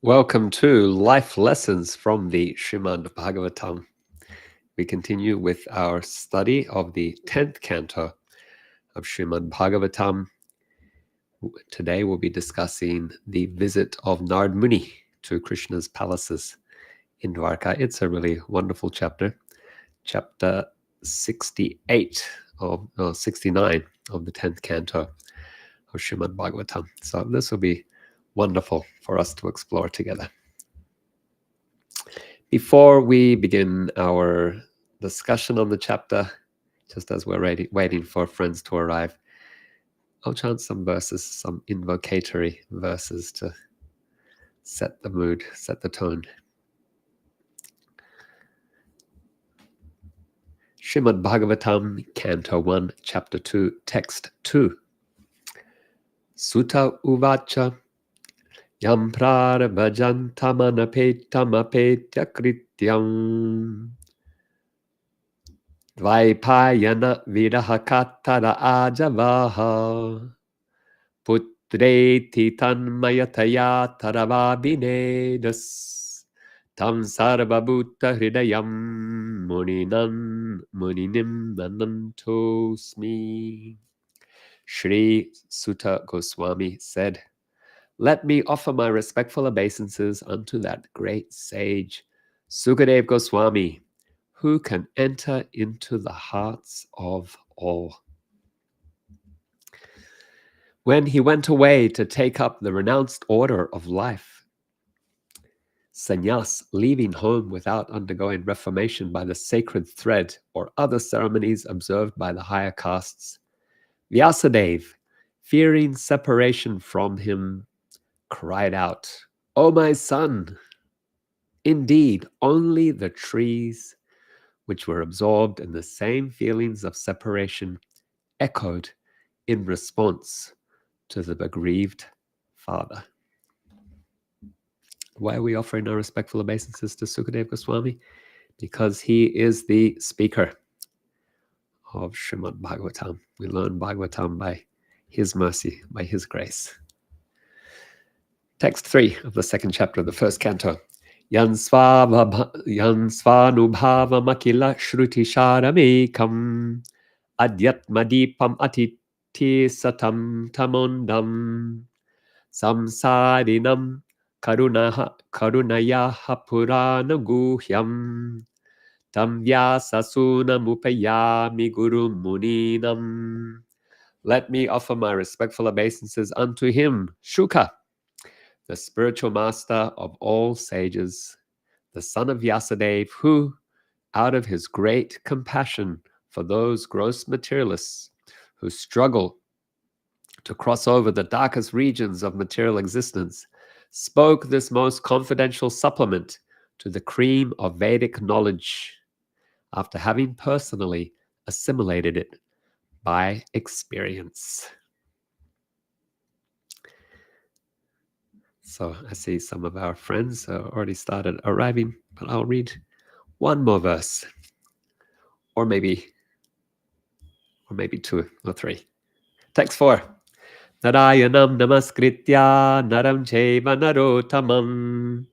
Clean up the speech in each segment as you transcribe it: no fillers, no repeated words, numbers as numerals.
Welcome to Life Lessons from the Srimad Bhagavatam. We continue with our study of the 10th canto of Srimad Bhagavatam. Today we'll be discussing the visit of Narad Muni to Krishna's palaces in Dvaraka. It's a really wonderful chapter. Chapter 68 of 69 of the 10th canto of Srimad Bhagavatam. So this will be wonderful for us to explore together. Before we begin our discussion on the chapter, just as we're waiting for friends to arrive, I'll chant some verses, some invocatory verses to set the mood, set the tone. Srimad Bhagavatam Canto 1, Chapter 2, Text 2. Sutta Uvacha Yam prarabhajantamanapetamapetya krityam Dvaipayana virahakatara ajavaha Putreti tanmayataya taravabhinedas Tam sarvabhuta hridayam muninim nanantosmi. Sri Sutta Goswami said, "Let me offer my respectful obeisances unto that great sage, Sukadeva Goswami, who can enter into the hearts of all." When he went away to take up the renounced order of life, sannyas, leaving home without undergoing reformation by the sacred thread or other ceremonies observed by the higher castes, Vyasadeva, fearing separation from him, cried out, "O my son, indeed only the trees which were absorbed in the same feelings of separation echoed in response to the aggrieved father." Why are we offering our respectful obeisances to Sukadeva Goswami? Because he is the speaker of Srimad Bhagavatam. We learn Bhagavatam by his mercy, by his grace. Text 3 of the second chapter of the first canto. Yan svanubhava makila shruti sharamekam adyatmadipam atiti satam tamondam samsarinam karunayaha purana guhyam tam vyasasuna guru muninam. Let me offer my respectful obeisances unto him, Shuka, the spiritual master of all sages, the son of Vyasadeva, who, out of his great compassion for those gross materialists who struggle to cross over the darkest regions of material existence, spoke this most confidential supplement to the cream of Vedic knowledge, after having personally assimilated it by experience. So I see some of our friends already started arriving, but I'll read one more verse, or maybe two or three. Text 4. Narayanam namaskritya naram chaiva narotamam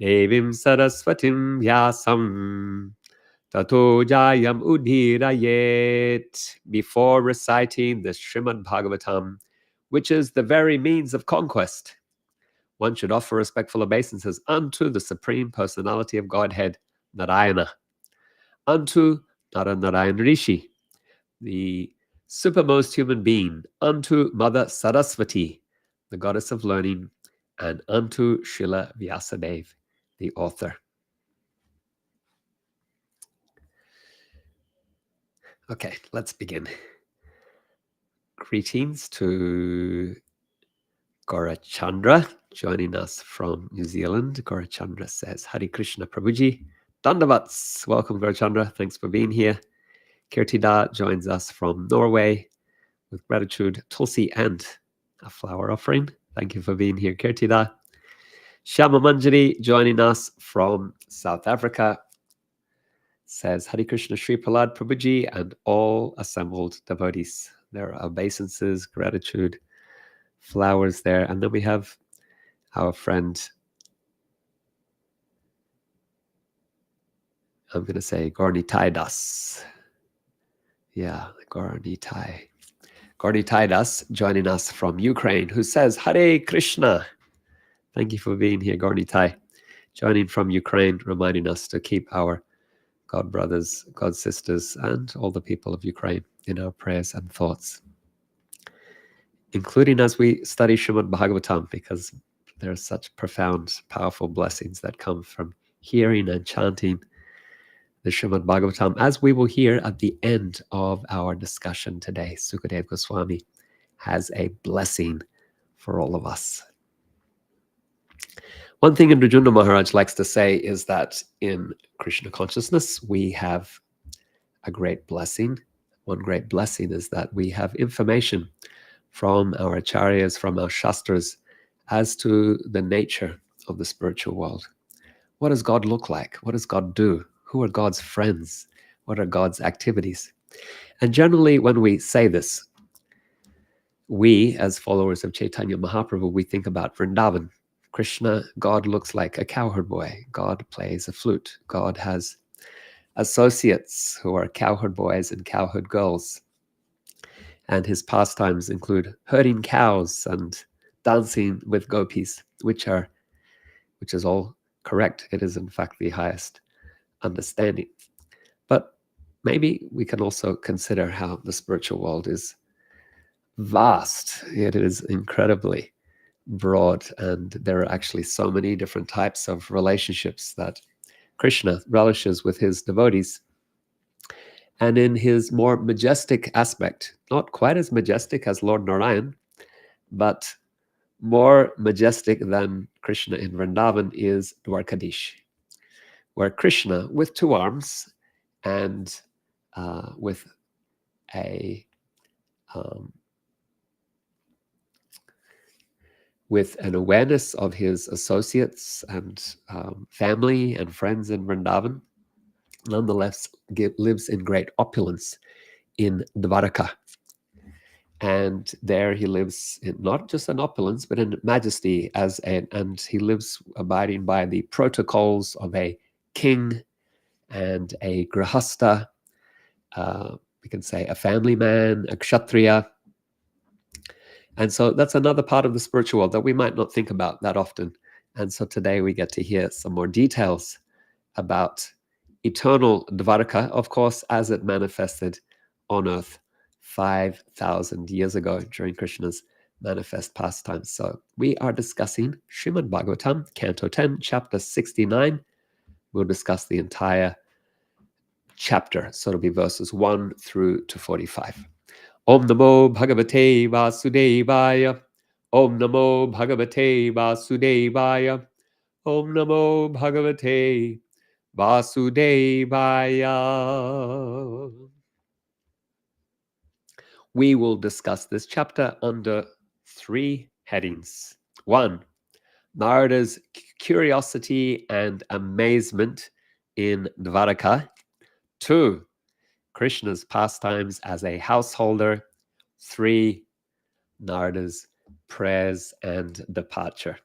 devim saraswatim vyasam tato jayam udhirayet. Before reciting the Srimad Bhagavatam, which is the very means of conquest, one should offer respectful obeisances unto the Supreme Personality of Godhead, Narayana, unto Naranarayan Rishi, the supermost human being, unto Mother Saraswati, the goddess of learning, and unto Srila Vyasadeva, the author. Okay, let's begin. Greetings to Gaurachandra, joining us from New Zealand. Gaurachandra says, Hare Krishna Prabhuji. Dandavats. Welcome, Gaurachandra. Thanks for being here. Kirtida joins us from Norway with gratitude, Tulsi, and a flower offering. Thank you for being here, Kirtida. Shama Manjari joining us from South Africa says, Hare Krishna Sri Prahlad Prabhuji and all assembled devotees. There are obeisances, gratitude, flowers there. And then we have our friend I'm going to say Gornitai Das. Yeah, Gornitai. Gornitai Das joining us from Ukraine, who says, Hare Krishna. Thank you for being here, Gornitai. Joining from Ukraine, reminding us to keep our God brothers, God sisters, and all the people of Ukraine in our prayers and thoughts, including as we study Srimad Bhagavatam, because there are such profound, powerful blessings that come from hearing and chanting the Srimad Bhagavatam, as we will hear at the end of our discussion today. Sukadeva Goswami has a blessing for all of us. One thing Arjuna Maharaj likes to say is that in Krishna consciousness, we have a great blessing. One great blessing is that we have information from our acharyas, from our shastras, as to the nature of the spiritual world. What does God look like? What does God do? Who are God's friends? What are God's activities? And generally, when we say this, we, as followers of Chaitanya Mahaprabhu, we think about Vrindavan. Krishna, God looks like a cowherd boy. God plays a flute. God has associates who are cowherd boys and cowherd girls. And his pastimes include herding cows and dancing with gopis, which is all correct. It is, in fact, the highest understanding. But maybe we can also consider how the spiritual world is vast. It is incredibly broad, and there are actually so many different types of relationships that Krishna relishes with his devotees. And in his more majestic aspect, not quite as majestic as Lord Narayan, but more majestic than Krishna in Vrindavan is Dwarkadish, where Krishna, with two arms and with an awareness of his associates and family and friends in Vrindavan, nonetheless lives in great opulence in Dvaraka. And there he lives in not just an opulence, but in majesty, and he lives abiding by the protocols of a king and a grihasta, we can say a family man, a kshatriya. And so that's another part of the spiritual world that we might not think about that often. And so today we get to hear some more details about eternal Dvaraka, of course, as it manifested on earth 5,000 years ago during Krishna's manifest pastimes. So we are discussing Srimad Bhagavatam, Canto 10, Chapter 69. We'll discuss the entire chapter, so it'll be verses 1 through to 45. Om Namo Bhagavate Vasudevaya. Om Namo Bhagavate Vasudevaya. Om Namo Bhagavate Vasudevaya. We will discuss this chapter under 3 headings. 1, Narada's curiosity and amazement in Dvaraka. 2, Krishna's pastimes as a householder. 3, Narada's prayers and departure.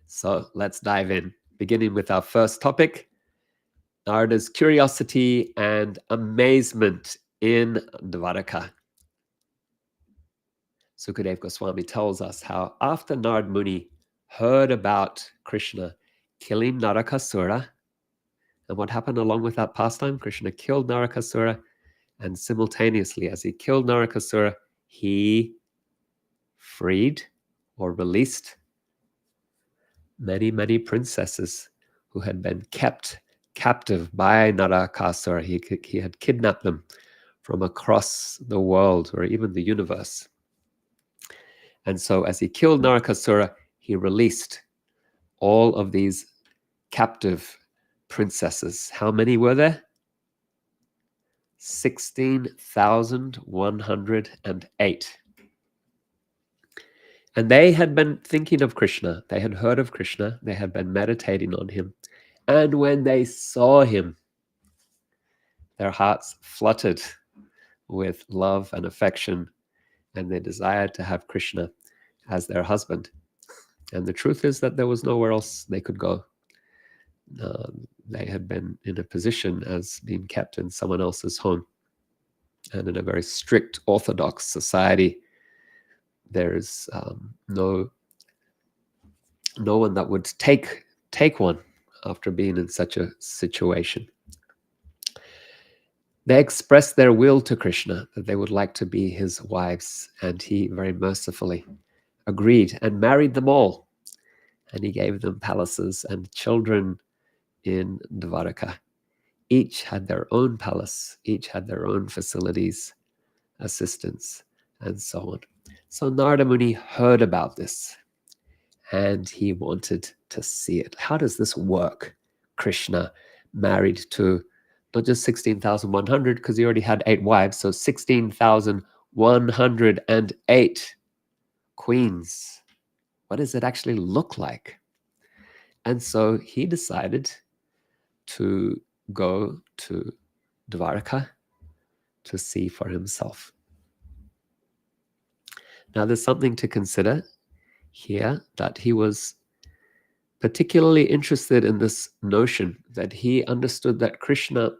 So let's dive in, beginning with our first topic, Narada's curiosity and amazement in Dvaraka. Sukadeva Goswami tells us how after Narad Muni heard about Krishna killing Narakasura, and what happened along with that pastime, Krishna killed Narakasura, and simultaneously as he killed Narakasura, he freed or released many, many princesses who had been kept captive by Narakasura. He had kidnapped them from across the world or even the universe. And so as he killed Narakasura, he released all of these captive princesses. How many were there? 16,108. And they had been thinking of Krishna. They had heard of Krishna. They had been meditating on him. And when they saw him, their hearts fluttered with love and affection, and they desired to have Krishna as their husband. And the truth is that there was nowhere else they could go. they had been in a position as being kept in someone else's home. And in a very strict Orthodox society, there's no one that would take one after being in such a situation. They expressed their will to Krishna that they would like to be his wives, and he very mercifully agreed and married them all. And he gave them palaces and children in Dvaraka. Each had their own palace, each had their own facilities, assistants, and so on. So Narada Muni heard about this, and he wanted to see it. How does this work? Krishna married to not just 16,100, because he already had 8 wives, so 16,108 queens. What does it actually look like? And so he decided to go to Dvaraka to see for himself. Now, there's something to consider here, that he was particularly interested in this notion that he understood that Krishna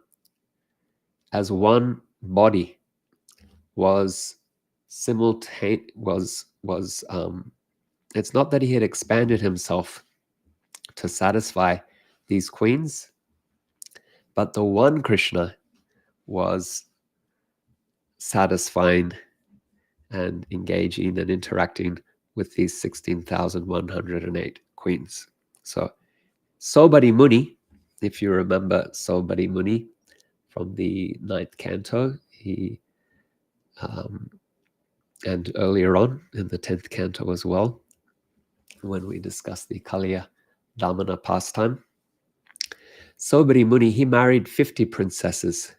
as one body was simultaneous. It's not that he had expanded himself to satisfy these queens, but the one Krishna was satisfying and engaging and interacting with these 16,108 queens. So Saubhari Muni, if you remember Saubhari Muni from the 9th canto, he and earlier on in the 10th canto as well, when we discussed the Kaliya Damana pastime, Saubhari Muni, he married 50 princesses,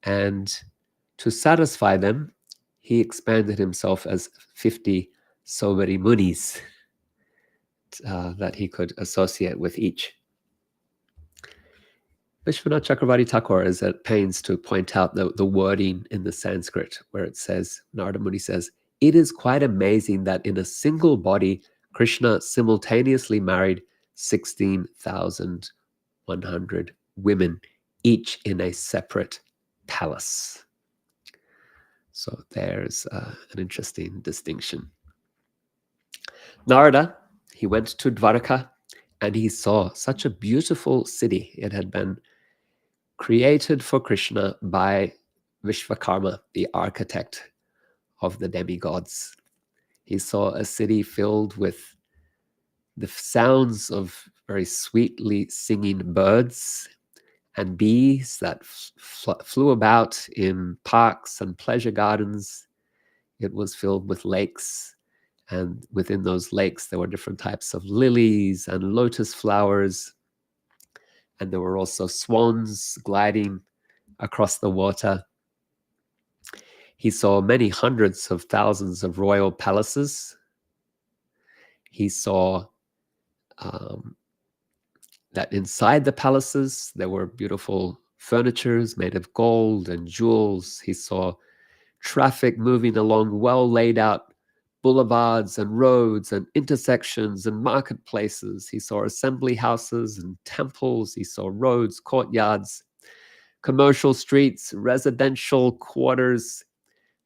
and to satisfy them, he expanded himself as 50 Saubhari Munis that he could associate with each. Vishwanath Chakravarti Thakur is at pains to point out the wording in the Sanskrit, where it says, Narada Muni says, it is quite amazing that in a single body, Krishna simultaneously married 16,100 women, each in a separate palace. So there's an interesting distinction. Narada, he went to Dvaraka and he saw such a beautiful city. It had been created for Krishna by Vishvakarma, the architect of the demigods. He saw a city filled with the sounds of very sweetly singing birds and bees that flew about in parks and pleasure gardens. It was filled with lakes, and within those lakes there were different types of lilies and lotus flowers, and there were also swans gliding across the water. He saw many hundreds of thousands of royal palaces. He saw that inside the palaces there were beautiful furnitures made of gold and jewels. He saw traffic moving along well laid out boulevards and roads and intersections and marketplaces. He saw assembly houses and temples. He saw roads, courtyards, commercial streets, residential quarters.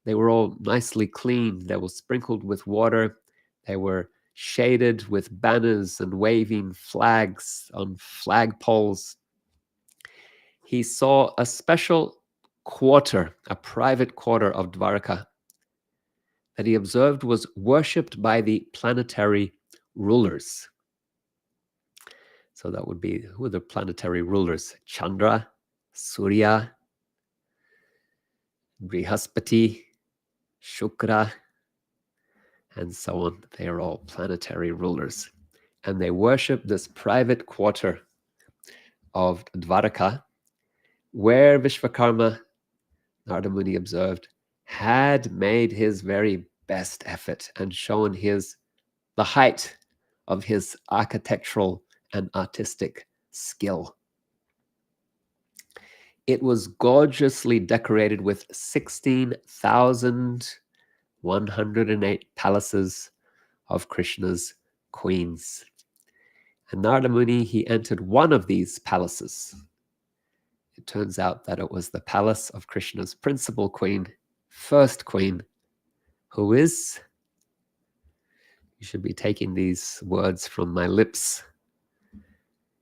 They were all nicely cleaned. They were sprinkled with water. They were shaded with banners and waving flags on flagpoles. He saw a special quarter, a private quarter of Dvaraka, that he observed was worshipped by the planetary rulers. So that would be, who are the planetary rulers? Chandra, Surya, Brihaspati, Shukra, and so on. They are all planetary rulers. And they worship this private quarter of Dvaraka, where Vishvakarma, Narada Muni observed, had made his very best effort and shown the height of his architectural and artistic skill. It was gorgeously decorated with 16,108 palaces of Krishna's queens. And Narada Muni, he entered one of these palaces. It turns out that it was the palace of Krishna's principal queen, first queen, who is, you should be taking these words from my lips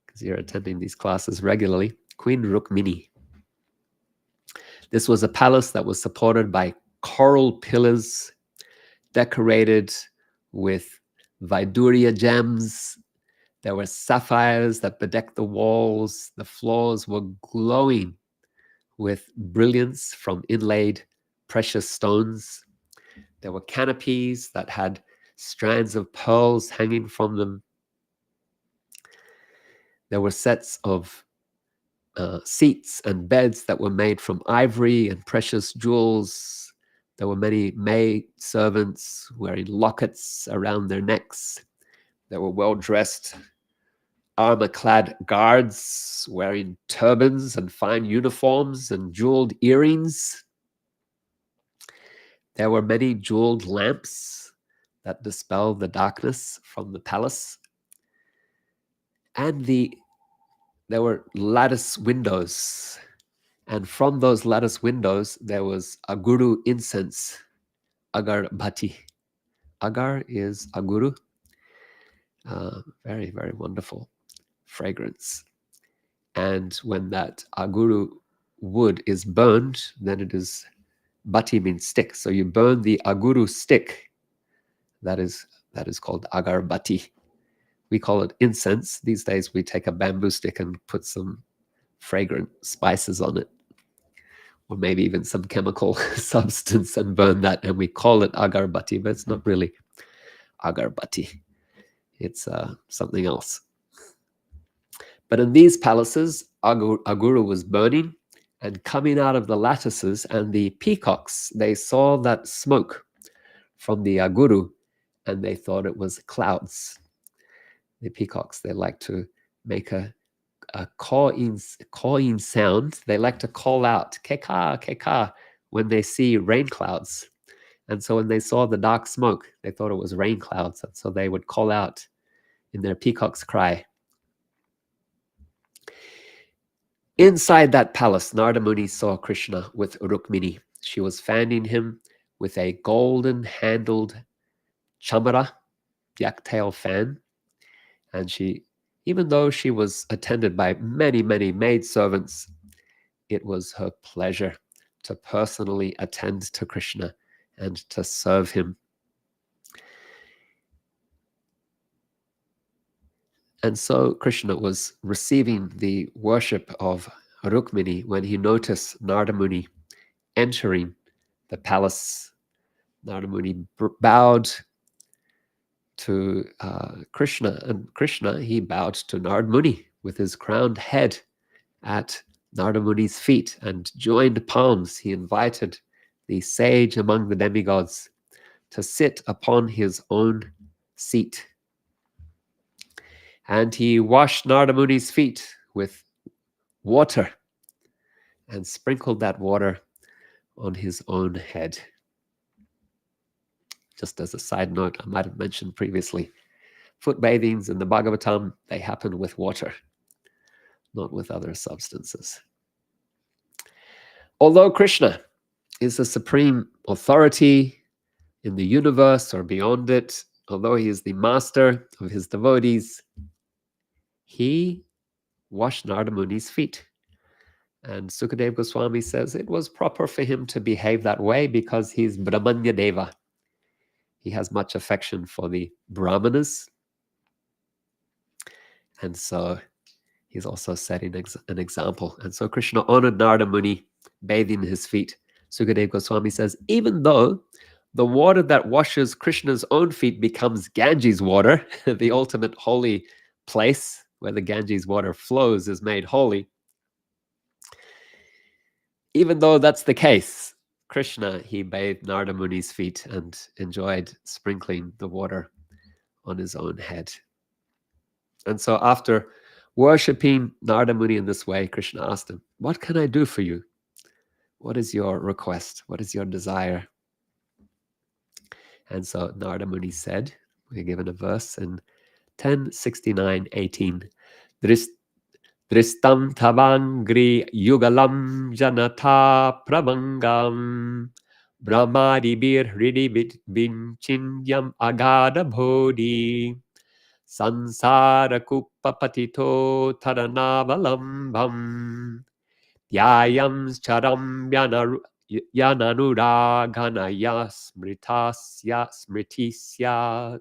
because you're attending these classes regularly, Queen Rukmiṇī. This was a palace that was supported by coral pillars decorated with Vaidurya gems. There were sapphires that bedecked the walls. The floors were glowing with brilliance from inlaid precious stones. There were canopies that had strands of pearls hanging from them. There were sets of seats and beds that were made from ivory and precious jewels. There were many maid servants wearing lockets around their necks. There were well-dressed, armor-clad guards wearing turbans and fine uniforms and jeweled earrings. There were many jeweled lamps that dispelled the darkness from the palace. And there were lattice windows. And from those lattice windows, there was aguru incense, agarbati. Agar is aguru. Very, very wonderful fragrance. And when that aguru wood is burned, then it is, bati means stick. So you burn the aguru stick. That is called agarbati. We call it incense. These days we take a bamboo stick and put some fragrant spices on it, or maybe even some chemical substance, and burn that, and we call it agarbati, but it's not really agarbati. It's something else. But in these palaces, aguru was burning, and coming out of the lattices, and the peacocks, they saw that smoke from the aguru, and they thought it was clouds. The peacocks, they like to make a cawing sound. They like to call out, keka, keka, when they see rain clouds. And so when they saw the dark smoke, they thought it was rain clouds. And so they would call out in their peacock's cry. Inside that palace, Narada Muni saw Krishna with Rukmiṇī. She was fanning him with a golden handled chamara, yak-tail fan. And she, even though she was attended by many, many maidservants, it was her pleasure to personally attend to Krishna and to serve him. And so Krishna was receiving the worship of Rukmiṇī when he noticed Narada Muni entering the palace. Narada Muni bowed to Krishna, and Krishna, he bowed to Narada Muni with his crowned head at Narada Muni's feet, and joined palms. He invited the sage among the demigods to sit upon his own seat. And he washed Narada Muni's feet with water and sprinkled that water on his own head. Just as a side note, I might have mentioned previously, foot bathings in the Bhagavatam, they happen with water, not with other substances. Although Krishna is the supreme authority in the universe or beyond it, although he is the master of his devotees, he washed Narada Muni's feet. And Sukadeva Goswami says it was proper for him to behave that way because he's Brahmanya Deva. He has much affection for the Brahmanas. And so he's also setting an example. And so Krishna honored Narada Muni, bathing his feet. Sukadeva Goswami says, even though the water that washes Krishna's own feet becomes Ganges water, the ultimate holy place where the Ganges water flows is made holy, even though that's the case, Krishna, he bathed Narada Muni's feet and enjoyed sprinkling the water on his own head. And so after worshipping Narada Muni in this way, Krishna asked him, what can I do for you? What is your request? What is your desire? And so Narada Muni said, we're given a verse in 1069:18. Dristam tavangri yugalam janata prabangam brahmadibir hridibit vinchinyam agada bodhi sansara kupapatito taranavalam Yayam charam yananuraganaya smritisyat.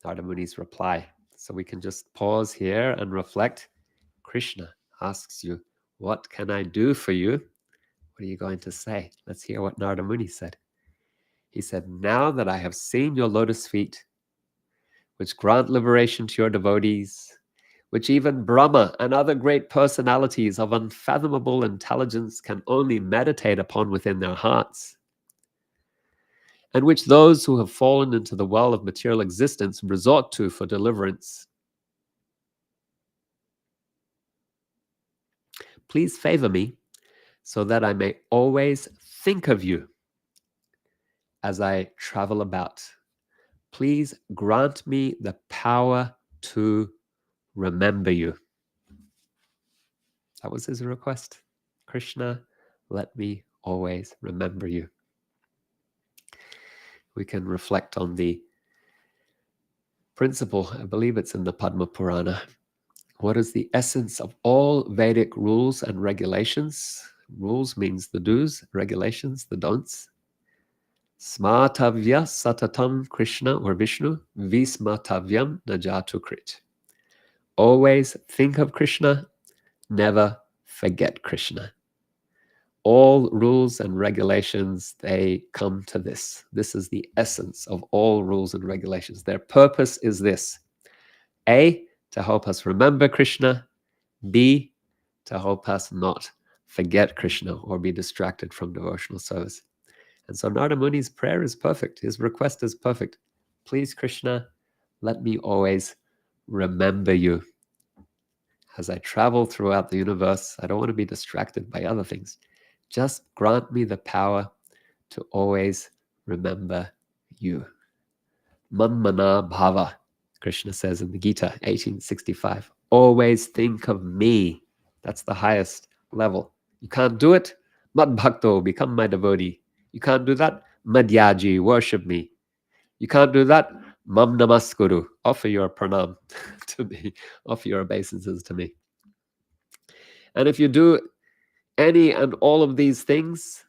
Narada Muni's reply. So we can just pause here and reflect. Krishna asks you, what can I do for you? What are you going to say? Let's hear what Narada Muni said. He said, now that I have seen your lotus feet, which grant liberation to your devotees, which even Brahma and other great personalities of unfathomable intelligence can only meditate upon within their hearts, and which those who have fallen into the well of material existence resort to for deliverance. Please favor me so that I may always think of you as I travel about. Please grant me the power to remember you. That was his request. Krishna, let me always remember you. We can reflect on the principle. I believe it's in the Padma Purana. What is the essence of all Vedic rules and regulations? Rules means the do's, regulations, the don'ts. Smatavya satatam Krishna or Vishnu, vismatavyam najatu krit. Always think of Krishna, never forget Krishna. All rules and regulations, they come to this. This is the essence of all rules and regulations. Their purpose is this. A, to help us remember Krishna. B, to help us not forget Krishna or be distracted from devotional service. And so Narada Muni's prayer is perfect. His request is perfect. Please, Krishna, let me always remember you. As I travel throughout the universe, I don't want to be distracted by other things. Just grant me the power to always remember you. Manmana bhava, Krishna says in the Gita, 1865. Always think of me. That's the highest level. You can't do it? Mad bhakto, become my devotee. You can't do that? Madhyaji, worship me. You can't do that? Mam namaskuru, offer your pranam to me, offer your obeisances to me. And if you do any and all of these things,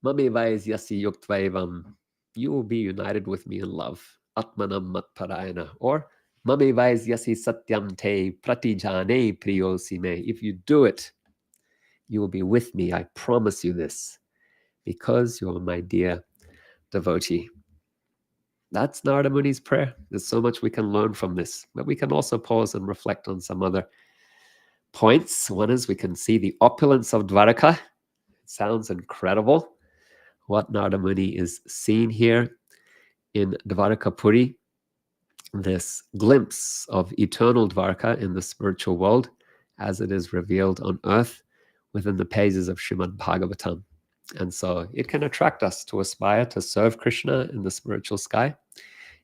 Mami vais yasi yuktvaevam, you will be united with me in love. Atmanam matparayana. Or Mami vais yasi satyam te pratijane priyosi me. If you do it, you will be with me. I promise you this, because you are my dear devotee. That's Narada Muni's prayer. There's so much we can learn from this. But we can also pause and reflect on some other points. One is we can see the opulence of Dvaraka. It sounds incredible. What Narada Muni is seeing here in Dvaraka Puri, this glimpse of eternal Dvaraka in the spiritual world as it is revealed on earth within the pages of Srimad Bhagavatam. And so it can attract us to aspire to serve Krishna in the spiritual sky.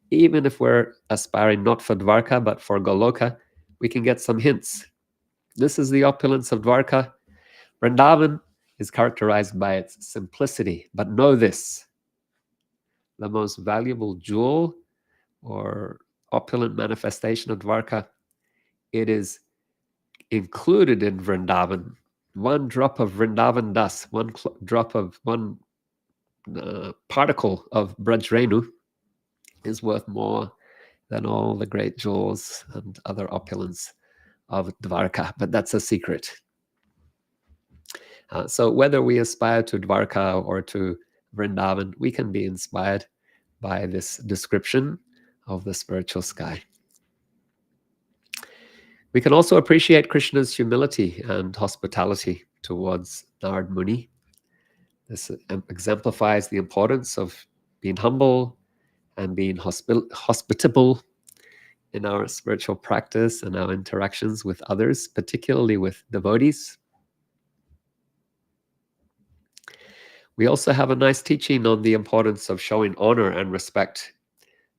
Even if we're aspiring not for Dvaraka, but for Goloka, we can get some hints. This is the opulence of Dvaraka. Vrindavan is characterized by its simplicity, but know this, the most valuable jewel or opulent manifestation of Dvaraka, it is included in Vrindavan. One drop of Vrindavan dust, one particle of Brajrenu is worth more than all the great jewels and other opulence of Dvaraka, but that's a secret. So whether we aspire to Dvaraka or to Vrindavan, we can be inspired by this description of the spiritual sky. We can also appreciate Krishna's humility and hospitality towards Narada Muni. This exemplifies the importance of being humble and being hospitable in our spiritual practice and our interactions with others, particularly with devotees. We also have a nice teaching on the importance of showing honor and respect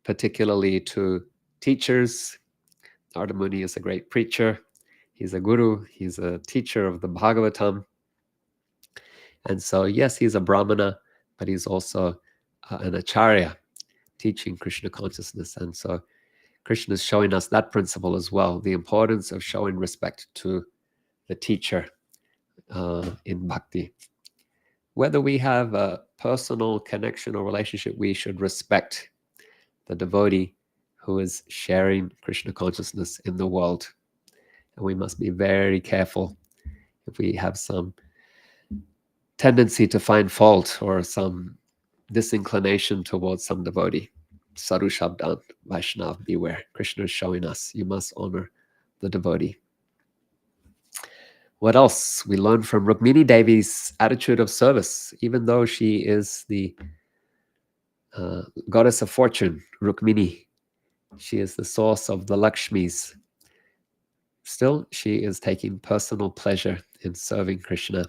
particularly to teachers. Narada Muni is a great preacher. He's a guru. He's a teacher of the Bhagavatam. And so, yes, he's a Brahmana, but he's also an Acharya, teaching Krishna consciousness. And so Krishna is showing us that principle as well, the importance of showing respect to the teacher in bhakti. Whether we have a personal connection or relationship, we should respect the devotee who is sharing Krishna consciousness in the world. And we must be very careful if we have some tendency to find fault or some disinclination towards some devotee. Sadhu Shabdan, Vaishnav, beware. Krishna is showing us you must honor the devotee. What else? We learn from Rukmiṇī Devi's attitude of service, even though she is the goddess of fortune, Rukmiṇī. She is the source of the Lakshmis. Still, she is taking personal pleasure in serving Krishna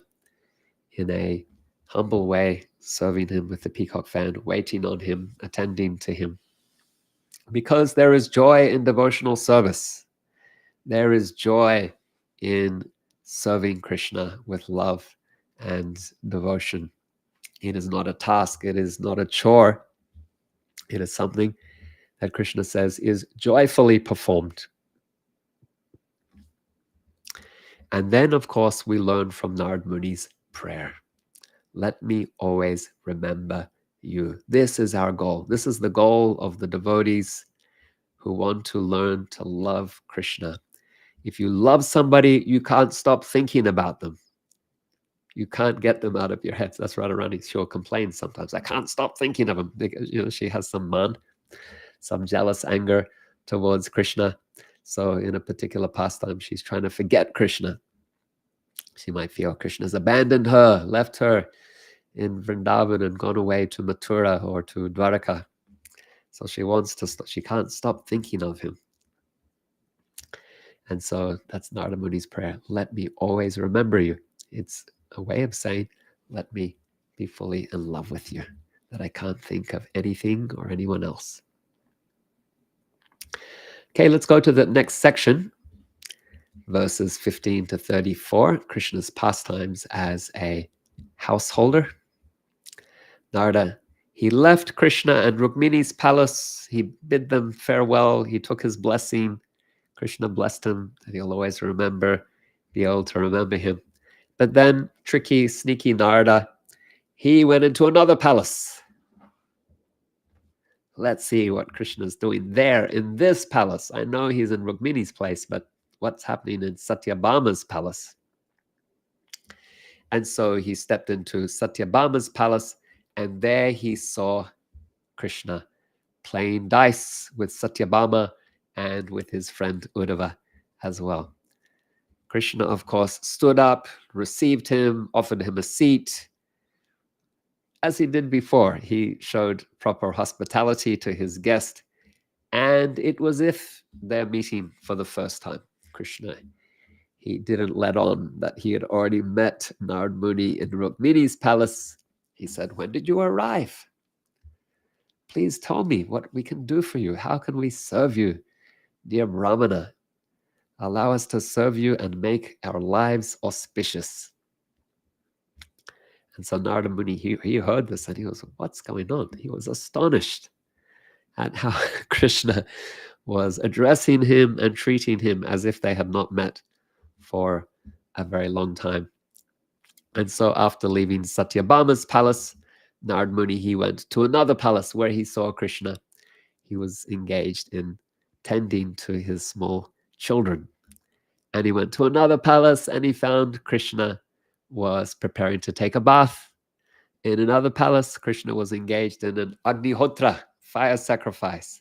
in a humble way, serving him with the peacock fan, waiting on him, attending to him. Because there is joy in devotional service. There is joy in serving Krishna with love and devotion. It is not a task. It is not a chore. It is something that Krishna says is joyfully performed. And then, of course, we learn from Narada Muni's prayer. Let me always remember you. This is our goal. This is the goal of the devotees who want to learn to love Krishna. If you love somebody, you can't stop thinking about them. You can't get them out of your head. That's Radharani. She'll complain sometimes. I can't stop thinking of them because she has some some jealous anger towards Krishna. So in a particular pastime, she's trying to forget Krishna. She might feel Krishna's abandoned her, left her in Vrindavan and gone away to Mathura or to Dvaraka. So she wants to. She can't stop thinking of him. And so that's Narada Muni's prayer. Let me always remember you. It's a way of saying, let me be fully in love with you, that I can't think of anything or anyone else. Okay, let's go to the next section, verses 15 to 34, Krishna's pastimes as a householder. Narada, he left Krishna and Rukmiṇī's palace. He bid them farewell. He took his blessing. Krishna blessed him that he'll always be able to remember him. But then, tricky, sneaky Narada, he went into another palace. Let's see what Krishna's doing there in this palace. I know he's in Rukmiṇī's place, but what's happening in Satyabhama's palace? And so he stepped into Satyabhama's palace, and there he saw Krishna playing dice with Satyabhama and with his friend Uddhava as well. Krishna, of course, stood up, received him, offered him a seat. As he did before, he showed proper hospitality to his guest, and it was as if they're meeting for the first time. Krishna, he didn't let on that he had already met Narada Muni in Rukmiṇī's palace. He said, when did you arrive? Please tell me what we can do for you. How can we serve you, dear Brahmana? Allow us to serve you and make our lives auspicious. And so Narada Muni, he heard this and he was, what's going on? He was astonished at how Krishna was addressing him and treating him as if they had not met for a very long time. And so after leaving Satyabhama's palace, Narada Muni, he went to another palace where he saw Krishna. He was engaged in tending to his small children. And he went to another palace and he found Krishna was preparing to take a bath. In another palace, Krishna was engaged in an Agnihotra, fire sacrifice.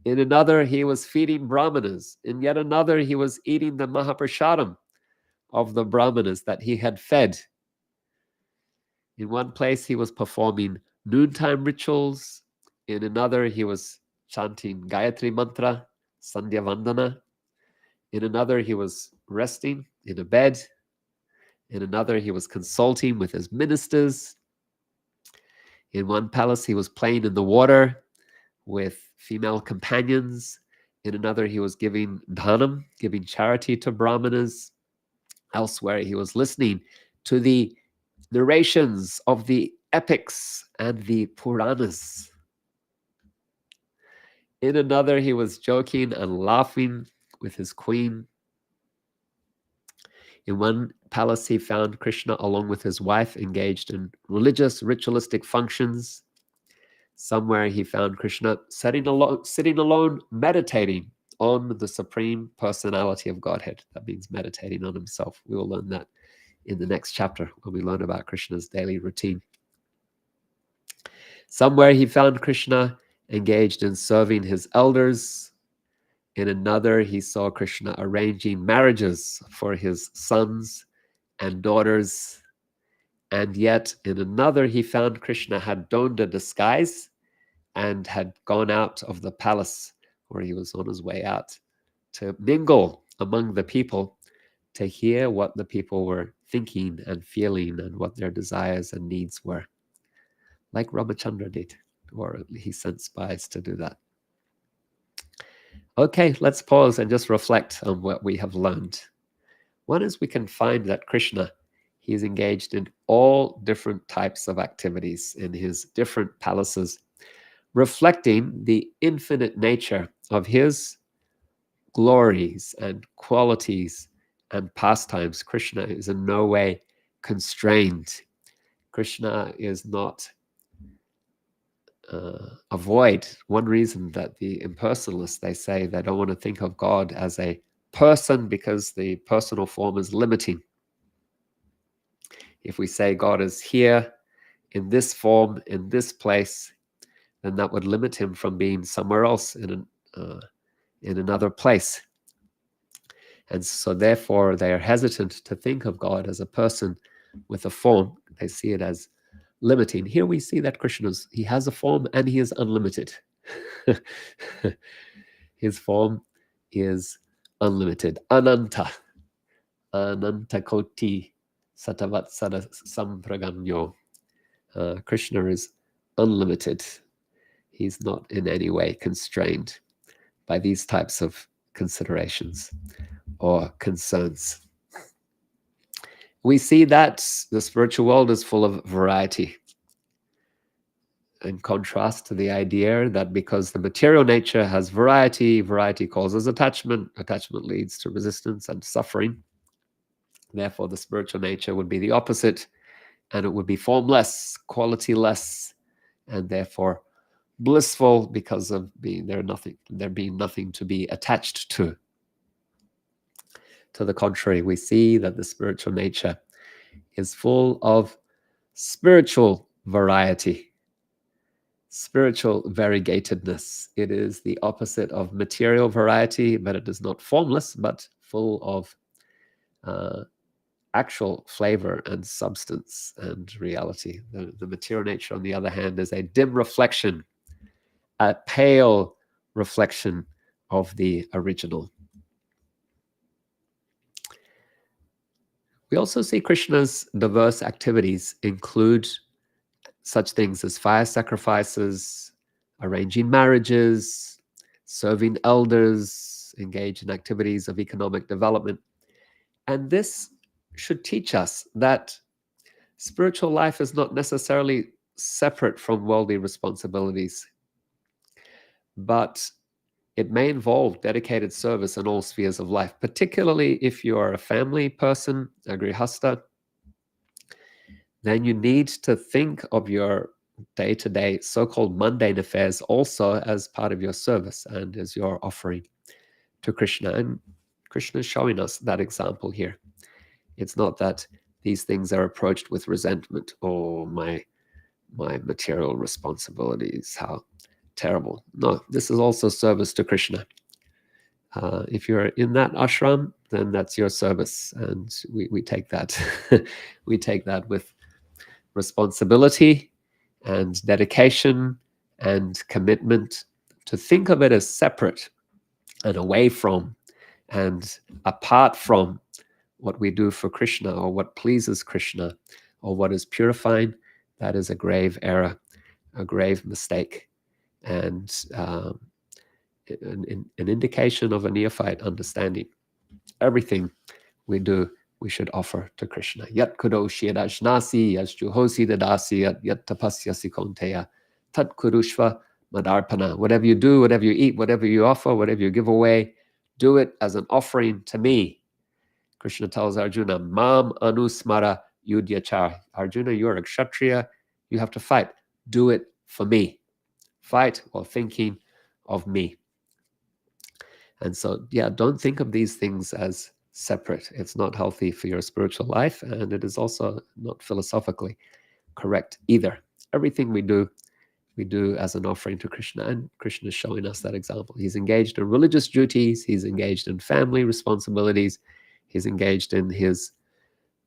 In another, he was feeding Brahmanas. In yet another, he was eating the Mahaprasadam of the Brahmanas that he had fed. In one place, he was performing noontime rituals. In another, he was chanting Gayatri Mantra, Sandhya Vandana. In another, he was resting in a bed. In another, he was consulting with his ministers. In one palace, he was playing in the water with female companions. In another, he was giving dhanam, giving charity to brahmanas. Elsewhere, he was listening to the narrations of the epics and the Puranas. In another, he was joking and laughing with his queen. In one palace, he found Krishna along with his wife engaged in religious, ritualistic functions. Somewhere he found Krishna sitting alone, meditating on the Supreme Personality of Godhead. That means meditating on himself. We will learn that in the next chapter when we learn about Krishna's daily routine. Somewhere he found Krishna engaged in serving his elders. In another, he saw Krishna arranging marriages for his sons and daughters. And yet, in another, he found Krishna had donned a disguise and had gone out of the palace, where he was on his way out to mingle among the people, to hear what the people were thinking and feeling and what their desires and needs were, like Ramachandra did, or he sent spies to do that. Okay, let's pause and just reflect on what we have learned. One is we can find that Krishna, he is engaged in all different types of activities in his different palaces, reflecting the infinite nature of his glories and qualities and pastimes. Krishna is in no way constrained. Krishna is not a void. One reason that the impersonalists, they say they don't want to think of God as a person because the personal form is limiting. If we say God is here in this form, in this place, then that would limit him from being somewhere else in another place. And so therefore they are hesitant to think of God as a person with a form. They see it as limiting. Here we see that he has a form and he is unlimited. His form is unlimited. Ananta koti satavatsara sampraganyo. Krishna is unlimited. He's not in any way constrained by these types of considerations or concerns. We see that the spiritual world is full of variety, in contrast to the idea that because the material nature has variety, variety causes attachment, attachment leads to resistance and suffering. Therefore, the spiritual nature would be the opposite, and it would be formless, quality-less, and therefore blissful because of there being nothing to be attached to. To the contrary, we see that the spiritual nature is full of spiritual variety, spiritual variegatedness. It is the opposite of material variety, but it is not formless, but full of actual flavor and substance and reality. The material nature, on the other hand, is a dim reflection, a pale reflection of the original. We also see Krishna's diverse activities include such things as fire sacrifices, arranging marriages, serving elders, engage in activities of economic development. And this should teach us that spiritual life is not necessarily separate from worldly responsibilities, but it may involve dedicated service in all spheres of life, particularly if you are a family person, a grihasta. Then you need to think of your day-to-day so-called mundane affairs also as part of your service and as your offering to Krishna. And Krishna is showing us that example here. It's not that these things are approached with resentment. Oh, my material responsibilities, how terrible. No, this is also service to Krishna. If you're in that ashram, then that's your service, and we take that. We take that with responsibility and dedication and commitment, to think of it as separate and away from and apart from what we do for Krishna or what pleases Krishna or what is purifying. That is a grave error, a grave mistake. and an indication of a neophyte understanding. Everything we do, we should offer to Krishna. Yat kuroshi yadajnasi yasjuhosi dadasi yat tapasyasi konteya tat kurushva madarpana. Whatever you do, whatever you eat, whatever you offer, whatever you give away, do it as an offering to me. Krishna tells Arjuna, Mam anusmara yudhyachar. Arjuna, you're a kshatriya, you have to fight. Do it for me. Fight while thinking of me. And so, yeah, don't think of these things as separate. It's not healthy for your spiritual life, and it is also not philosophically correct either. Everything we do as an offering to Krishna, and Krishna is showing us that example. He's engaged in religious duties, he's engaged in family responsibilities, he's engaged in his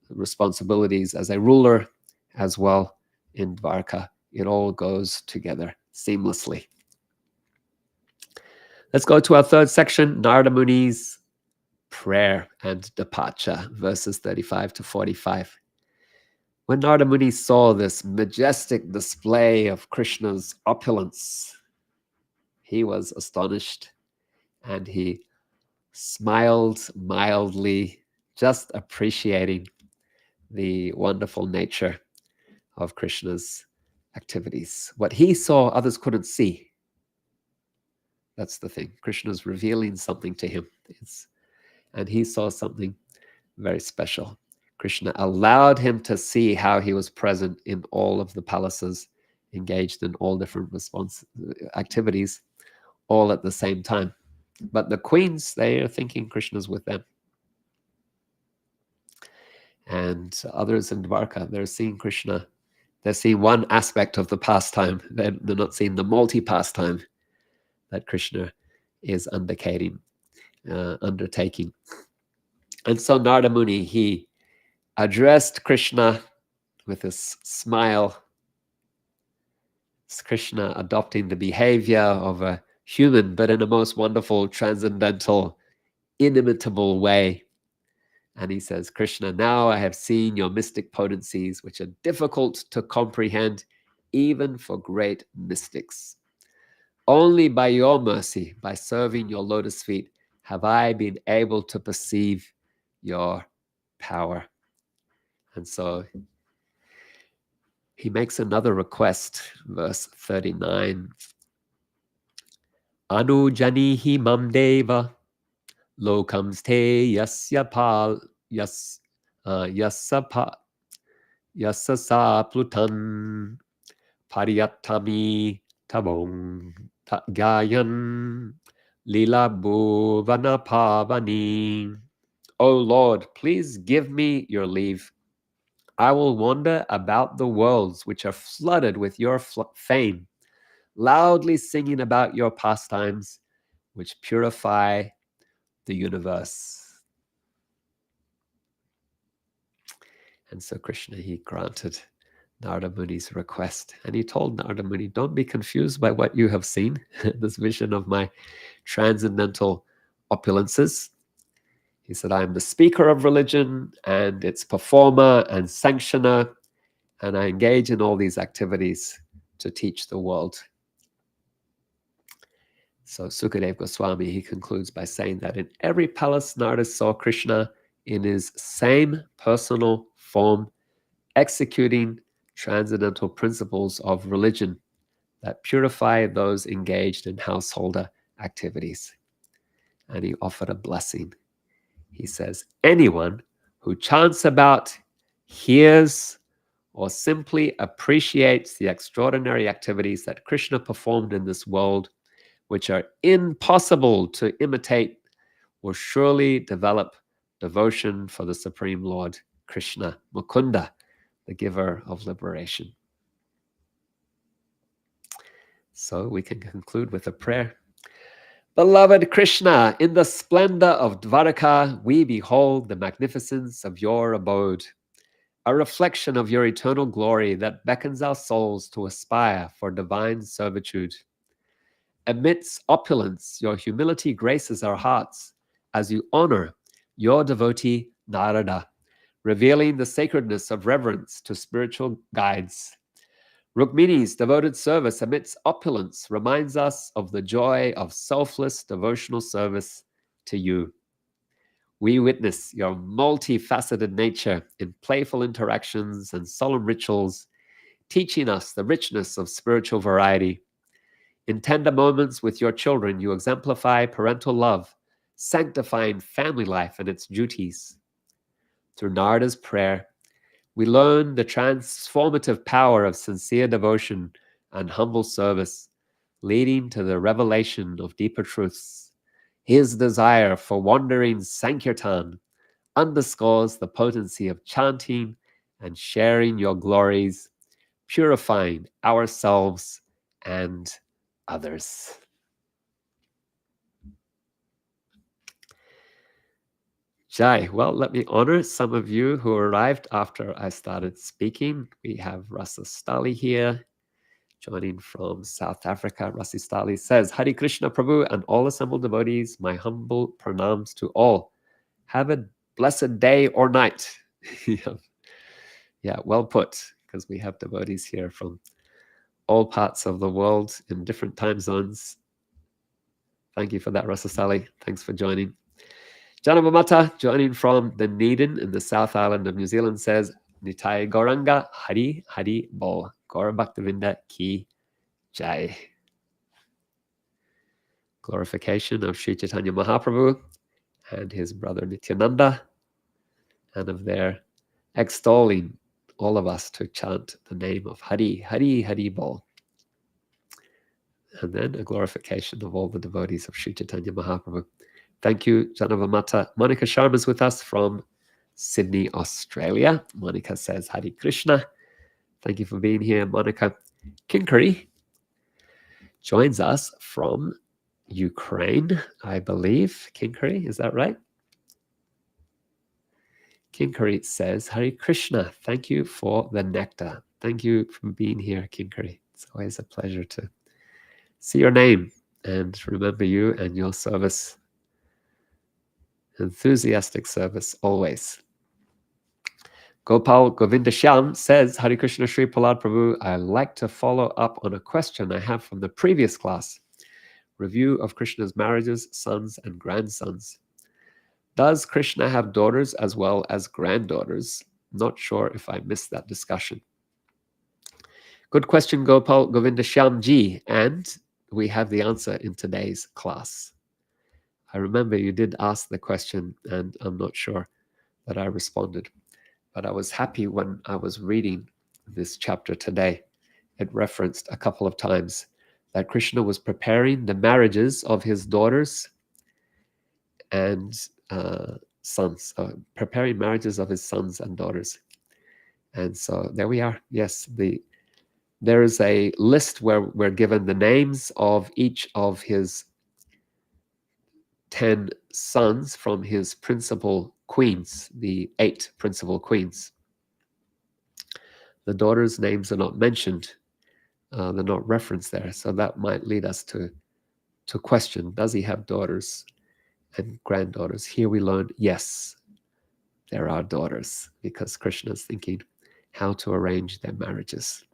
responsibilities as a ruler as well in Dvaraka. It all goes together seamlessly. Let's go to our third section, Narada Muni's prayer and departure, verses 35 to 45. When Narada Muni saw this majestic display of Krishna's opulence, he was astonished and he smiled mildly, just appreciating the wonderful nature of Krishna's activities. What he saw, others couldn't see. That's the thing. Krishna's revealing something to him. And he saw something very special. Krishna allowed him to see how he was present in all of the palaces, engaged in all different activities, all at the same time. But the queens, they are thinking Krishna's with them. And others in Dvaraka, they're seeing Krishna. They're seeing one aspect of the pastime. They're not seeing the multi-pastime that Krishna is undertaking. And so Narada Muni, he addressed Krishna with a smile. It's Krishna adopting the behavior of a human, but in a most wonderful, transcendental, inimitable way. And he says, Krishna, now I have seen your mystic potencies, which are difficult to comprehend, even for great mystics. Only by your mercy, by serving your lotus feet, have I been able to perceive your power. And so he makes another request, verse 39. Anujanihi mam deva lokams te yasya sa plutan pariyatami tabong gayan lila bhuvana pavani. O Lord, please give me your leave. I will wander about the worlds which are flooded with your fame, loudly singing about your pastimes, which purify the universe. And so Krishna, he granted Narada Muni's request. And he told Narada Muni, don't be confused by what you have seen, this vision of my transcendental opulences. He said, I am the speaker of religion and its performer and sanctioner, and I engage in all these activities to teach the world. So Sukadeva Goswami, he concludes by saying that in every palace, Narada saw Krishna in his same personal form, executing transcendental principles of religion that purify those engaged in householder activities. And he offered a blessing. He says, anyone who chants about, hears, or simply appreciates the extraordinary activities that Krishna performed in this world, which are impossible to imitate, will surely develop devotion for the Supreme Lord Krishna, Mukunda, the giver of liberation. So we can conclude with a prayer. Beloved Krishna, in the splendor of Dvaraka, we behold the magnificence of your abode, a reflection of your eternal glory that beckons our souls to aspire for divine servitude. Amidst opulence, your humility graces our hearts as you honor your devotee Narada, revealing the sacredness of reverence to spiritual guides. Rukmiṇī's devoted service amidst opulence reminds us of the joy of selfless devotional service to you. We witness your multifaceted nature in playful interactions and solemn rituals, teaching us the richness of spiritual variety. In tender moments with your children, you exemplify parental love, sanctifying family life and its duties. Through Narada's prayer, we learn the transformative power of sincere devotion and humble service, leading to the revelation of deeper truths. His desire for wandering Sankirtan underscores the potency of chanting and sharing your glories, purifying ourselves and others. Jai, well, let me honor some of you who arrived after I started speaking. We have Rasa Stali here, joining from South Africa. Rasi Stali says, Hare Krishna Prabhu and all assembled devotees, my humble pranams to all. Have a blessed day or night. Yeah, well put, because we have devotees here from all parts of the world in different time zones. Thank you for that, Rasa Stali. Thanks for joining. Janavamata, joining from Dunedin in the South Island of New Zealand, says, Nitai Gauranga Hari Hari Bol. Gaura Bhaktivinda Ki Jai. Glorification of Sri Chaitanya Mahaprabhu and his brother Nityananda, and of their extolling all of us to chant the name of Hari, Hari, Hari Bol. And then a glorification of all the devotees of Sri Chaitanya Mahaprabhu. Thank you, Janavamata. Monica Sharma is with us from Sydney, Australia. Monica says, Hare Krishna. Thank you for being here, Monica. Kinkari joins us from Ukraine, I believe. Kinkari, is that right? Kinkari says, Hare Krishna. Thank you for the nectar. Thank you for being here, Kinkari. It's always a pleasure to see your name and remember you and your service. Enthusiastic service always. Gopal Govindashyam says, Hare Krishna Sri Prahlad Prabhu, I'd like to follow up on a question I have from the previous class. Review of Krishna's marriages, sons and grandsons. Does Krishna have daughters as well as granddaughters? Not sure if I missed that discussion. Good question, Gopal Govindashyam ji, and we have the answer in today's class. I remember you did ask the question, and I'm not sure that I responded. But I was happy when I was reading this chapter today. It referenced a couple of times that Krishna was preparing the marriages of his daughters and sons, preparing marriages of his sons and daughters. And so there we are. Yes, there is a list where we're given the names of each of his 10 sons from his principal queens, the 8 principal queens. The daughters' names are not mentioned. They're not referenced there. So that might lead us to question, does he have daughters and granddaughters? Here we learn, yes, there are daughters, because Krishna is thinking how to arrange their marriages.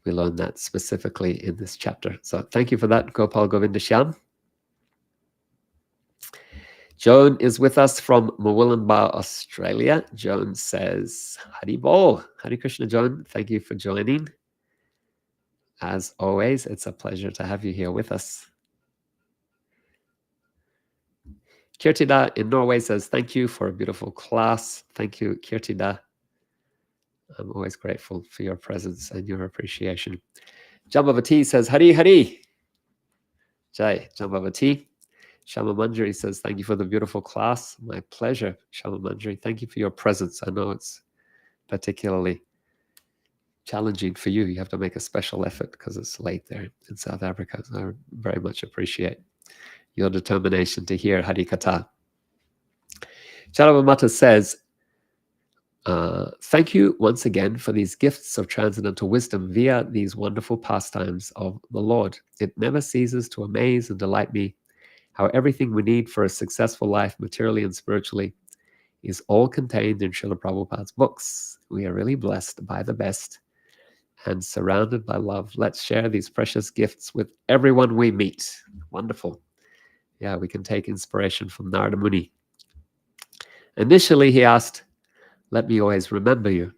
We learn that specifically in this chapter. So thank you for that, Gopal Govindashyam. Joan is with us from Murwillumbah, Australia. Joan says, Hari Bol. Hare Krishna, Joan. Thank you for joining. As always, it's a pleasure to have you here with us. Kirtida in Norway says, thank you for a beautiful class. Thank you, Kirtida. I'm always grateful for your presence and your appreciation. Jambavati says, Hari Hari. Jai, Jambavati. Shama Manjari says, thank you for the beautiful class. My pleasure, Shama Manjari. Thank you for your presence. I know it's particularly challenging for you. You have to make a special effort because it's late there in South Africa. So I very much appreciate your determination to hear Hari Katha. Charavamata says, thank you once again for these gifts of transcendental wisdom via these wonderful pastimes of the Lord. It never ceases to amaze and delight me how everything we need for a successful life, materially and spiritually, is all contained in Srila Prabhupada's books. We are really blessed by the best and surrounded by love. Let's share these precious gifts with everyone we meet. Wonderful. Yeah, we can take inspiration from Narada Muni. Initially, he asked, let me always remember you.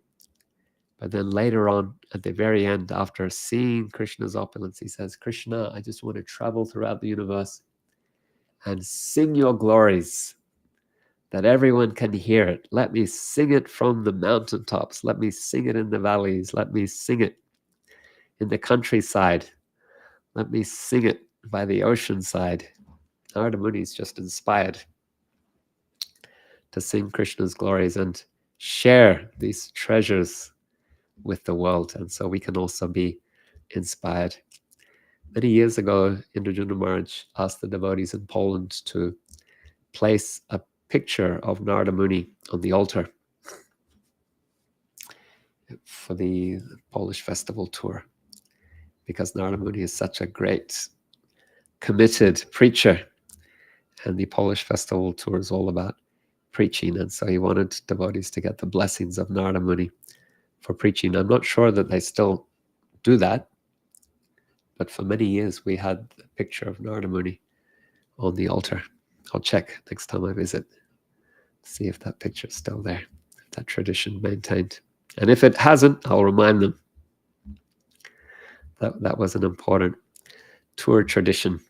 But then later on, at the very end, after seeing Krishna's opulence, he says, Krishna, I just want to travel throughout the universe and sing your glories, that everyone can hear it. Let me sing it from the mountaintops. Let me sing it in the valleys. Let me sing it in the countryside. Let me sing it by the ocean side. Narada Muni is just inspired to sing Krishna's glories and share these treasures with the world. And so we can also be inspired. Many years ago, Indrajuna Maharaj asked the devotees in Poland to place a picture of Narada Muni on the altar for the Polish festival tour, because Narada Muni is such a great, committed preacher, and the Polish festival tour is all about preaching, and so he wanted devotees to get the blessings of Narada Muni for preaching. I'm not sure that they still do that, but for many years we had a picture of Narada Muni on the altar. I'll check next time I visit, see if that picture is still there, if that tradition maintained. And if it hasn't, I'll remind them that that was an important tour tradition.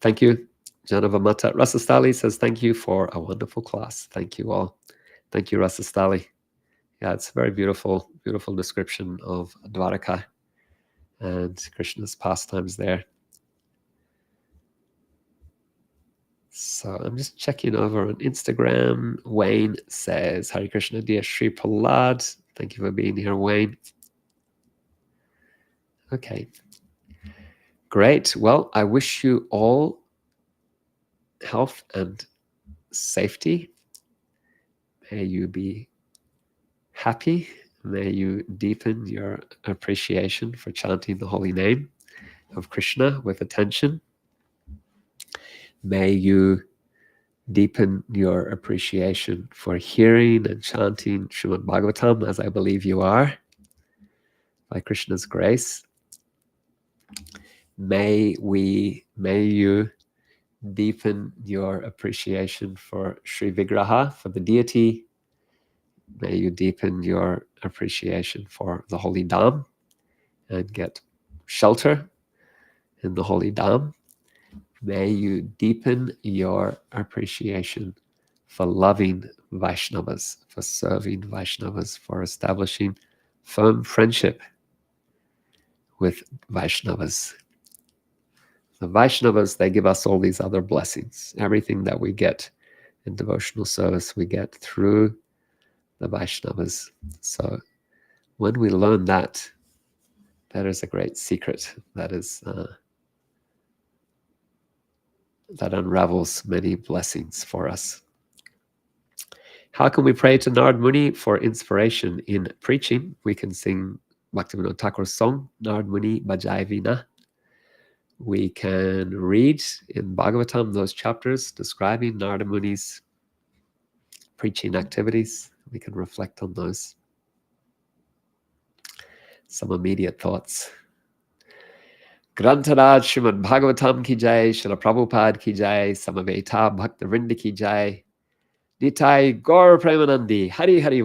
Thank you, Janavamata. Rasastali says, thank you for a wonderful class. Thank you all. Thank you, Rasastali. Yeah, it's a very beautiful, beautiful description of Dvaraka and Krishna's pastimes there. So I'm just checking over on Instagram. Wayne says, Hare Krishna, dear Sri Prahlad. Thank you for being here, Wayne. Okay. Great. Well, I wish you all health and safety. May you be happy. May you deepen your appreciation for chanting the holy name of Krishna with attention. May you deepen your appreciation for hearing and chanting Srimad Bhagavatam, as I believe you are, by Krishna's grace. May you deepen your appreciation for Sri Vigraha, for the deity. May you deepen your appreciation for the holy Dham and get shelter in the holy Dham. May you deepen your appreciation for loving Vaishnavas, for serving Vaishnavas, for establishing firm friendship with Vaishnavas. The Vaishnavas, they give us all these other blessings. Everything that we get in devotional service, we get through the Vaishnavas. So when we learn that, that is a great secret. That is that unravels many blessings for us. How can we pray to Narada Muni for inspiration in preaching? We can sing Bhaktivinoda Thakur's song, Narada Muni Bhajai Vina. We can read in Bhagavatam those chapters describing Narada Muni's preaching activities. We can reflect on those. Some immediate thoughts. Grantaraj Srimad Bhagavatam ki jai, Srila Prabhupada ki jai, Samaveta Bhakta Vrinda ki jai, Nitai Gaur Premanandi, Hari Hari